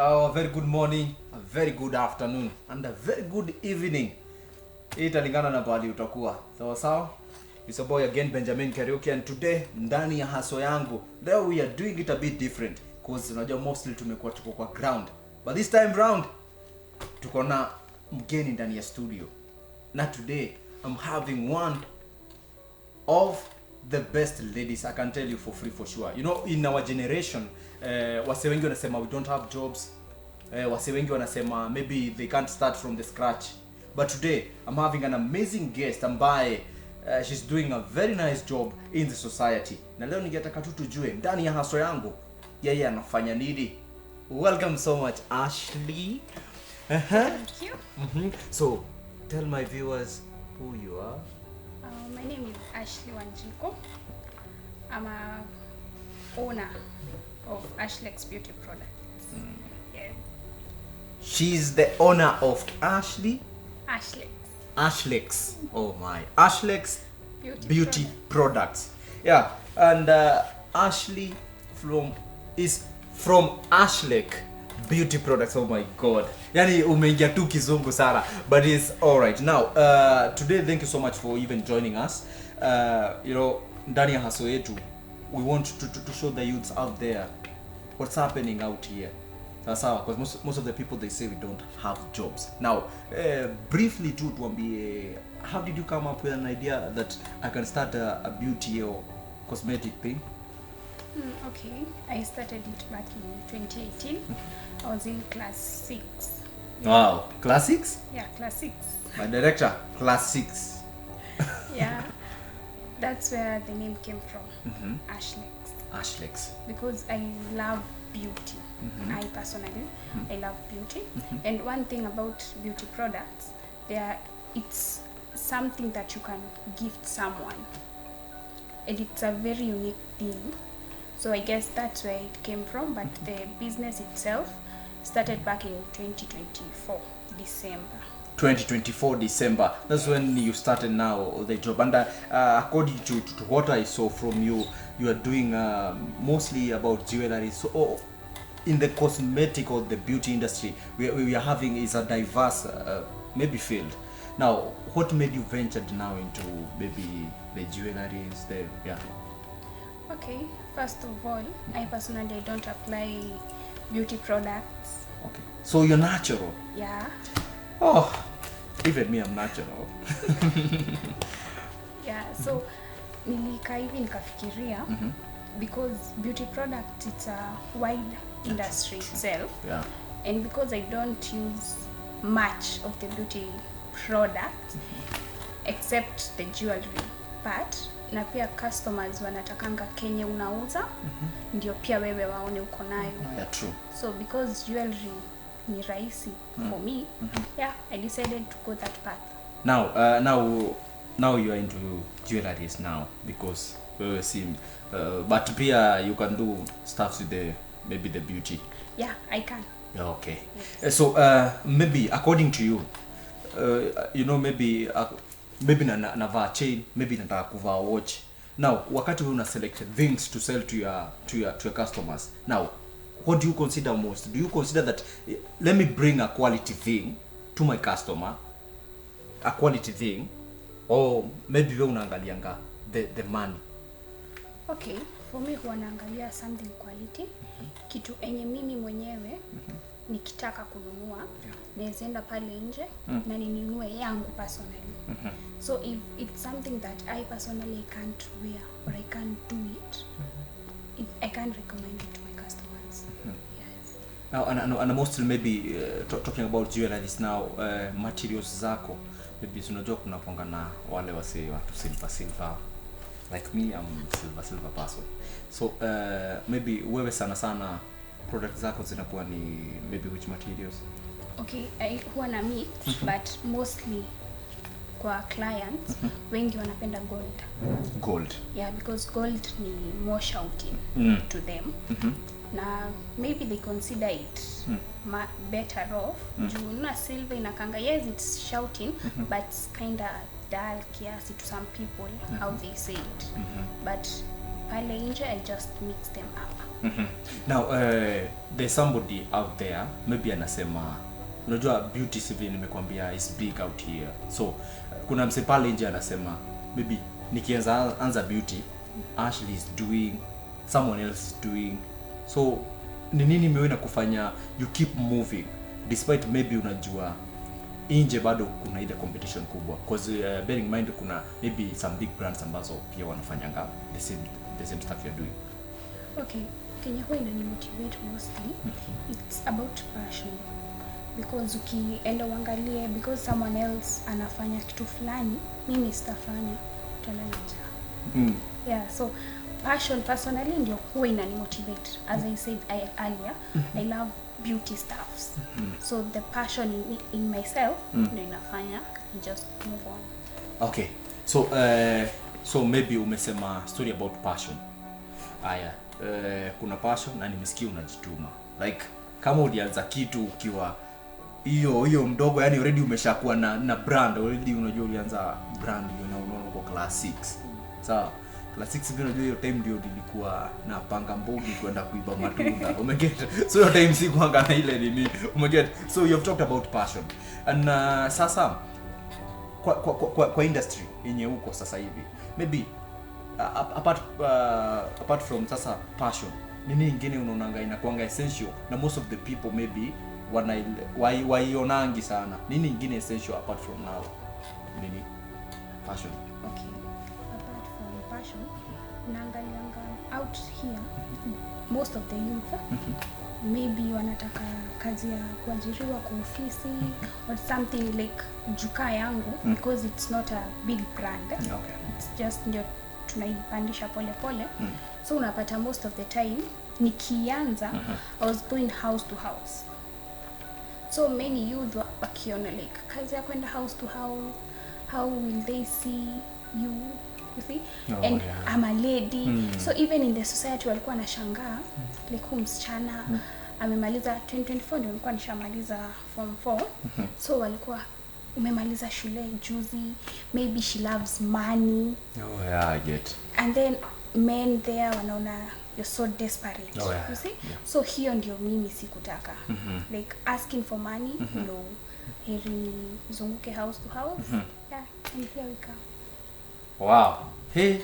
A very good morning, a very good afternoon, and a very good evening. Italingana na pali utakuwa. Sawa? It's a boy again, Benjamin Karaoke, and today ndani ya haso yangu, leo we are doing it a bit different because unajua mostly tumekuwa tuko kwa ground. But this time round tuko na mgeni ndani ya studio. Na today I'm having one of the best ladies, I can tell you for free for sure. You know, in our generation, wase wengi wanasema we don't have jobs. Wase wengi wanasema maybe they can't start from the scratch. But today I'm having an amazing guest ambaye she's doing a very nice job in the society. Na leo ningetaka tu tujue ndani ya haso yangu yeye anafanya nini. Welcome so much Ashley. Thank you. So tell my viewers who you are. My name is Ashley Wanjiko. I'm a owner of Ashlex Beauty Products. Yeah. She's the owner of Ashlex Ashlex. Oh my. Ashlex Beauty Products. Yeah. And Ashley is from Ashlex Beauty Products. Oh my god. Yani umeingia tu kizungu sana. But it's alright. Now, today thank you so much for even joining us. You know, ndani ya haso yetu, we want to show the youths out there what's happening out here. Sawa, because most of the people, they say we don't have jobs. Now, briefly to tuambie, how did you come up with an idea that I can start a beauty or cosmetic thing? Okay, I started it back in 2018. I was in class 6. Wow, class 6? Yeah, class 6. My director, class 6. Yeah, that's where the name came from, Ashlex. Ashlex. Because I love beauty. I personally, I love beauty. And one thing about beauty products, it's something that you can gift someone. And it's a very unique thing. So I guess that's where it came from. But the business itself started back in 2024, December. 2024 December. That's when you started now the job. And according to what I saw from you, you are doing mostly about jewelry. So in the cosmetic or the beauty industry, we are having is a diverse maybe field. Now, what made you ventured now into maybe the jewelries? Okay, first of all, I personally don't apply beauty products. Okay, so you're natural. Yeah. Oh, even me, I'm natural. Yeah, so nilikaa hivi nikafikiria because beauty product, it's a wide industry itself. Yeah. And because I don't use much of the beauty products except the jewelry part, na pia customers wanatakanga kenye unauza ndio pia wewe waone uko nayo. Yeah, true. So because jewelry ni rahisi for me, yeah, I decided to go that path. Now you are into jewelries now because we see, but pia you can do stuff with maybe the beauty. Yeah, I can. Yeah, okay. Yes. So maybe according to you, you know, maybe navaa chain, maybe nataka kuvaa watch. Now, wakati wewe una select things to sell to your customers. Now, what do you consider most? Do you consider that let me bring a quality thing to my customer, a quality thing, or maybe wewe unaangalianga the money? Okay, for me huwa naangalia something quality, kitu enye mimi mwenyewe nikitaka kununua, naweza enda pale nje na ninunue yangu personally. So if it's something that I personally can't wear or I can't do it, I can't recommend it to my customers. Yes. Now, and mostly maybe talking about jewelries now, materials zako, maybe unajua kuna ponga na wale wase watu silver. Like me, I'm silver person. So maybe wewe sana products zako zinakuwa ni maybe which materials? Okay, I huwa na mix, but mostly kwa clients wengi wanapenda gold. Yeah, because gold ni more shouting to them. Na maybe they consider it better off. Juu na silver inakanga, yes, it's shouting, but it's kinda dull kiasi to some people, how they say it. But pale nje, I just mix them up. Now there's somebody out there maybe anasema, unajua beauty CV nimekwambia is big out here, so kuna mse pale nje anasema maybe nikianza beauty, Ashley is doing, someone else is doing, so ni nini imeona kufanya you keep moving despite maybe unajua nje bado kuna ile competition kubwa, because bearing in mind kuna maybe some big brands ambazo pia wanafanyanga the same stuff you're doing. Okay, Kenya huwa inanimotivate mostly, it's about passion, because ukienda uangalie because someone else anafanya kitu fulani, mimi sitafanya, utalala njaa. Yeah, so passion personally ndio huwa inanimotivate. As I said earlier, I love beauty stuffs. So the passion in myself ndio inafanya just move on. Okay, so maybe umesema story about passion. Aya, kuna passion na nimesikia unajituma. Like kama ulianza kitu ukiwa hiyo mdogo, yani already umeshakuwa na brand already, unajua ulianza brand unaona kwa class 6. Sawa. Class 6 ndio unajua hiyo time ndio nilikuwa na panga mbogi kwenda kuiba matunda. Umeget? So hiyo time si kuanga na ile nini. Umeget? So you have talked about passion. And sasa kwa industry yenye huko sasa hivi, maybe apart from sasa passion, nini ingine unaonanga inakuanga essential na most of the people maybe waionangi sana? Nini ingine essential apart from now? Nini? Passion. Okay. Apart from passion, naangalianga out here, most of the youth maybe wanataka kazi ya kuajiriwa kwa ofisi or something like juka yangu, because it's not a big brand. Okay. It's just ndio tunaipandisha pole pole. So unapata most of the time nikianza I was going house to house. So many youth wakiona like kazi ya kwenda house to house, how will they see you see? And yeah. I'm a lady. So even in the society walikuwa nashangaa like huyu msichana amemaliza 2024 ndio nilikuwa nishamaliza form 4. So walikuwa umemaliza shule juzi, maybe she loves money. Oh yeah, I get. And then men there wanaona you're so desperate. Oh, yeah. You see? Yeah. So hiyo ndio mimi sikutaka. Like asking for money, no. Heri zunguke house to house. Yeah, and here we come. Wow. He.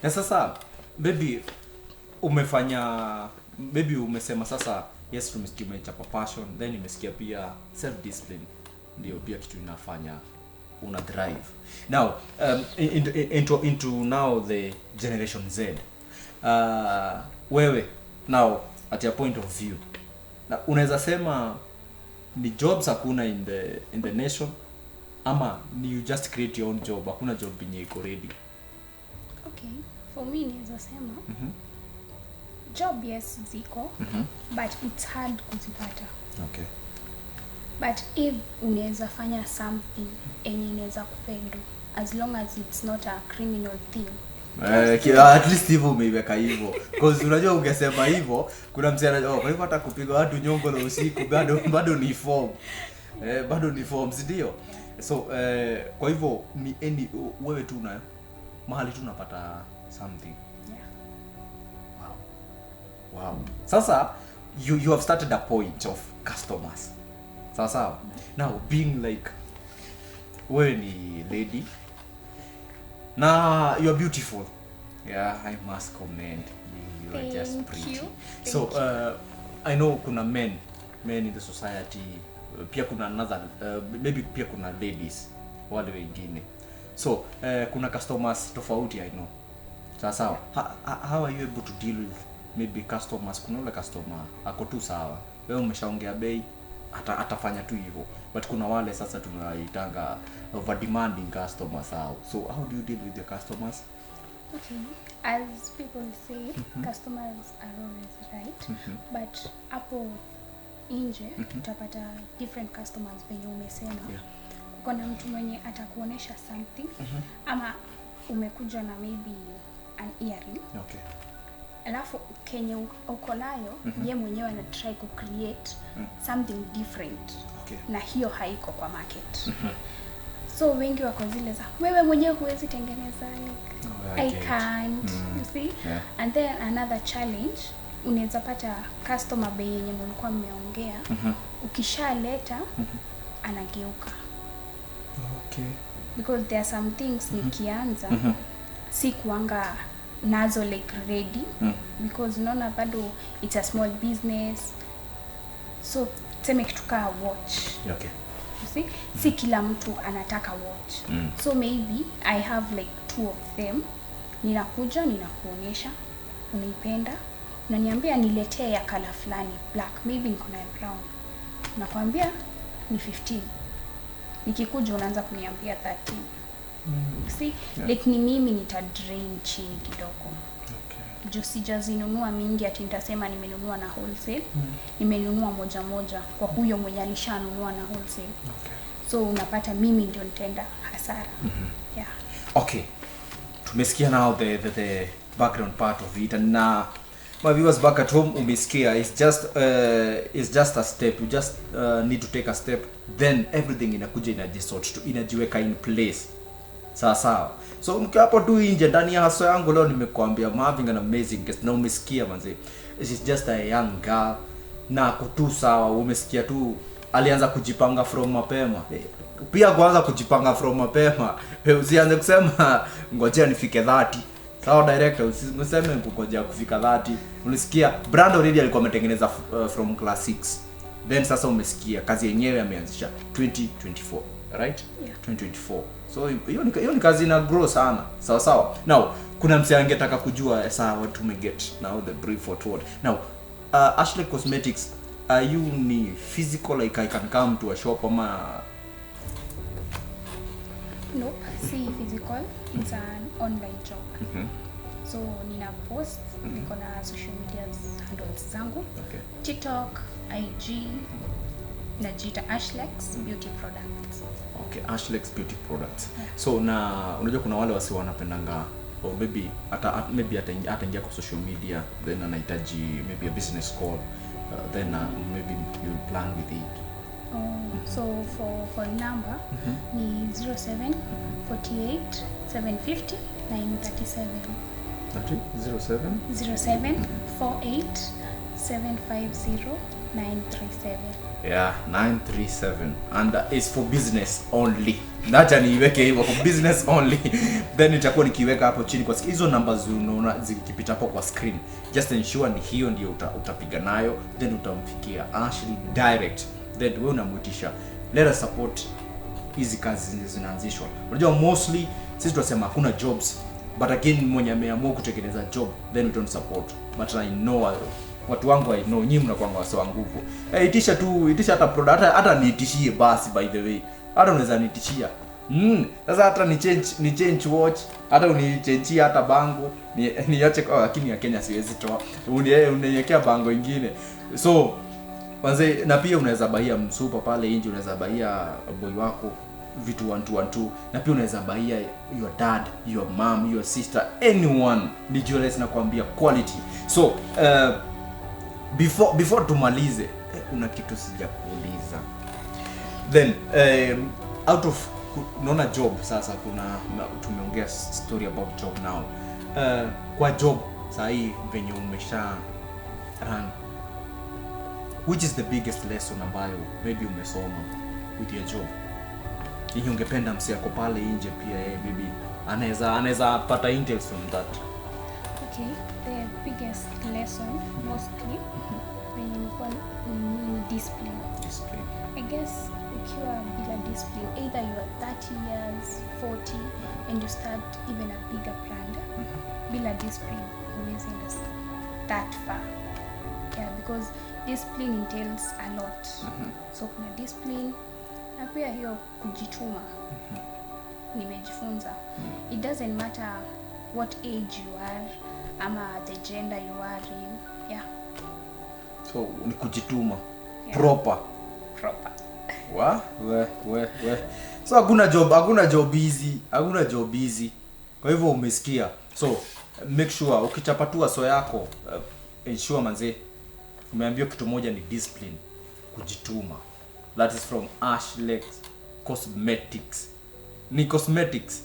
Na sasa baby umesema sasa yes tumesikia umechapa passion, then umesikia pia self discipline ndio pia kitu inafanya una drive. Now into now the generation Z. Wewe now at your point of view, na unaweza sema ni jobs hakuna in the nation, ama ni you just create your own job, hakuna job yenye iko ready? Okay, for me naweza sema job yes ziko, but it's hard kuzipata. Okay. But if unaweza fanya something enye inaweza kupendo, as long as it's not a criminal thing, at least hivyo umeiweka hivyo, because unajua ungesema hivyo kuna msichana kwa hivyo hata kupiga watu nyongo na usiku bado ni form, bado ni form, ndio. So kwa hivyo ni wewe tu na mahali tu unapata something. Yeah. Wow. Sasa you have started a point of customers. Sasa now being like wewe ni lady na you are beautiful. Yeah, I must comment. You are just pretty. So I know kuna men in the society, pia kuna another maybe pia kuna ladies wale wengine. So kuna customers tofauti, I know. Sasa how are you able to deal with maybe customers? Kuna wale customer ako tu sawa, wewe umeshaongea bei atafanya tu hivyo, but kuna wale sasa tunaitanga over demanding customers how. So how do you deal with your customers? Okay, as people say, customers are always right, but hapo nje utapata different customers venye umesema. Yeah. Kuna mtu mwenye atakuonesha something, ama umekuja na maybe an earring. Okay. Alafu kenye uko nayo ye mwenyewe ana try ku create something different. Okay. Na hiyo haiko kwa market. So wengi wako zile za wewe mwenyewe huwezi tengeneza, like I can't. You see? Yeah. And then another challenge, unaweza pata customer bei yenye mlikuwa mmeongea, ukishaleta anageuka. Okay. Because there are some things nikianza si kuanga nazo like ready, because unaona bado it's a small business. So tuseme kitu kaa watch. Okay. You see? Si kila mtu anataka watch. So maybe I have like 2 of them. Ninakuja, ninakuonyesha, unaipenda, unaniambia niletee ya color fulani, black, maybe niko na brown. Nakwambia ni 15. Nikikuja unaanza kuniambia 13. See? Yeah. Like ni mimi nita drain chini kidogo. Okay. Juu sijazinunua mingi ati nitasema nimenunua na wholesale. Nimenunua moja moja kwa huyo mwenye alishanunua na wholesale. Okay. So unapata mimi ndio nitaenda hasara. Yeah. Okay. Tumesikia now the background part of it, and my viewers back at home, umesikia, it's just a step. You just need to take a step, then everything inakuja inajisort to inajiweka in place. Sawa. So mkiwa hapo tu nje ndani ya haso yangu leo nimekuambia having an amazing guest, na umesikia manze. She's just a young girl na kutu sawa, umesikia tu alianza kujipanga from mapema. Pia kuanza kujipanga from mapema, usianze kusema ngojea nifike 30. Sawa director, usimseme ngojea kufika 30. Ulisikia brand already alikuwa ametengeneza from class 6. Then sasa umesikia kazi yenyewe ameanzisha 2024, right? Yeah. 2024. So hiyo ni kazi ina grow sana. Sawa. Now kuna msee angetaka kujua sawa what to get now the brief for what. Now Ashley Cosmetics, are you ni physical, like I can come to a shop ama? Nope, si physical, it's an online job. So nina post, niko na social media handles zangu. Okay. TikTok, IG, najiita Ashlex Beauty Products. Okay, Ashlex Beauty Products. So na unajua kuna wale wasi wanapendanga or maybe hata ingia kwa social media, then anahitaji maybe a business call, then maybe you'll plan with it. So for number ni 07 48 750 937. That is 07 07 48 750 937. Yeah, 937, and it's for business only. Nacha niweke hivyo for business only. Then itakuwa nikiweka hapo chini kwa hizo numbers unaona zikipita hapo kwa screen. Just ensure ni hiyo ndio utapiga nayo, then utamfikia Ashley direct. Then wewe unamuitisha, let us support hizi kazi zinaanzishwa. Unajua mostly sisi tunasema hakuna jobs, but again mwenye ameamua kutengeneza job, then we don't support. But I know watu wangu, I know nyinyi mnakuanga wasa nguvu. Itisha hata product, hata niitishie basi, by the way. Hata unaweza niitishia. Sasa hata ni change watch, hata unichange hata bango, niache kwa lakini ya Kenya siwezi toa. Uniwekea bango ingine. So kwanza, na pia unaweza baia msupa pale nje, unaweza baia boy wako vitu 1212, na pia unaweza baia your dad, your mom, your sister, anyone. Ni jewelers nakwambia quality. So before tumalize, una kitu sijakuuliza. Then out of unaona job sasa, tumeongea story about job now. Kwa job sasa hii venye umesha run, which is the biggest lesson ambayo maybe umesoma with your job? Hii ungependa msi yako pale nje pia maybe anaweza pata intel from that. Okay, the biggest lesson mostly when you want discipline. I guess ukiwa bila discipline, either you are 30 years, 40 and you start even a bigger brand, bila discipline huwezi enda that far. Yeah, because discipline entails a lot. So kuna discipline na pia hiyo kujituma. Nimejifunza it doesn't matter what age you are ama the gender you are in. Yeah. So ni kujituma. Yeah. Proper. We. So hakuna job easy. Kwa hivyo umesikia. So make sure ukichapatua so yako, ensure manze umeambiwa kitu moja ni discipline, kujituma. That is from Ashlex Cosmetics. ni cosmetics,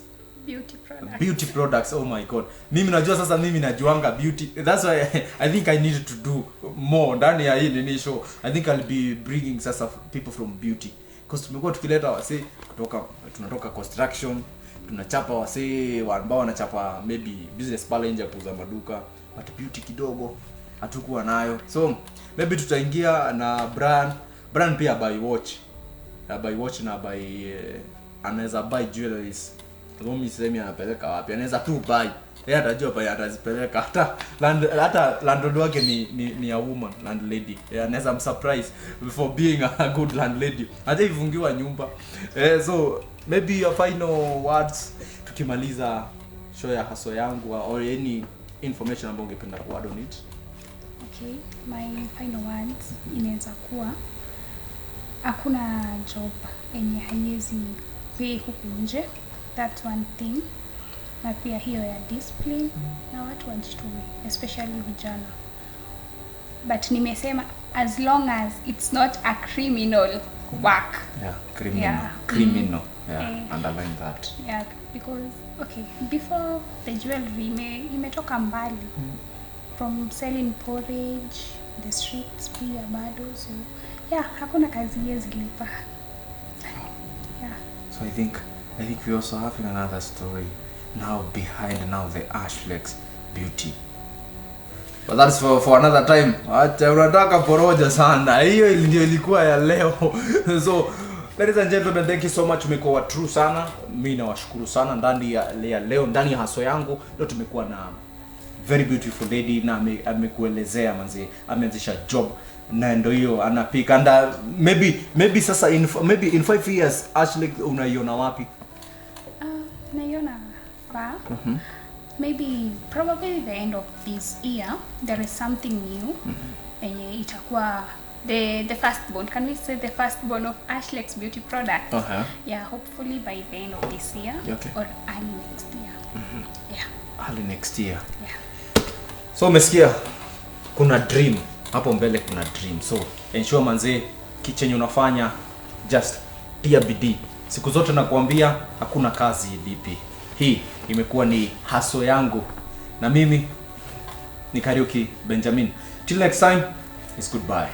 beauty products. Oh my god, mimi najua sasa, mimi najuanga beauty. That's why I think I need to do more ndani ya hii nini show. I think I'll be bringing sasa people from beauty, because tumekuwa tukileta wase tunatoka construction, tunachapa wase ambao wanachapa maybe business pale nje kuuza maduka, but beauty kidogo hatukuwa nayo. So maybe tutaingia na brand pia buy watch na buy anaweza buy jewelries. Mimi sisemi anapeleka wapi, anaweza tu buy, yeye atajua pale atazipeleka. Hata landlord wake ni a woman landlady, anaweza msurprise for being a good landlady, hata ifungiwa nyumba. So maybe your final words tukimaliza show ya haso yangu, or any information ambayo ungependa ku add on it. Okay, my final words inaweza kuwa hakuna job yenye haiwezi pay huku nje, that's one thing. Na pia hiyo ya discipline na watu wajitume, especially vijana. But nimesema as long as it's not a criminal work. Yeah, criminal. Underline that. Yeah, because okay, before the jewelry imetoka mbali. From selling porridge the streets pia bado, so yeah, hakuna kazi hizi lipa. Yeah. So I think we also have another story now behind the Ashlex beauty, but that's for another time. Acha unataka poroja sana, hiyo ndio ilikuwa ya leo. So ladies and gentlemen, thank you so much, umekuwa true sana. Mimi nawashukuru sana. Ndani ya leo, ndani ya haso yangu leo tumekuwa na very beautiful lady, na amekuelezea manzi ameanzisha job na ndio hiyo anapika. And maybe sasa in 5 years Ashley unaiona wapi? Naiona far. Maybe probably the end of this year there is something new. Itakuwa the firstborn, can we say the firstborn of Ashlex beauty products? Yeah, hopefully by the end of this year. Okay. Or early next year. Yeah, early next year. Yeah. So umesikia, kuna dream hapo mbele, kuna dream. So ensure manze kitchen unafanya just tia bidii. Siku zote nakuambia hakuna kazi DP. Hii imekuwa ni haso yangu na mimi ni Kariuki Benjamin. Till next time, it's goodbye.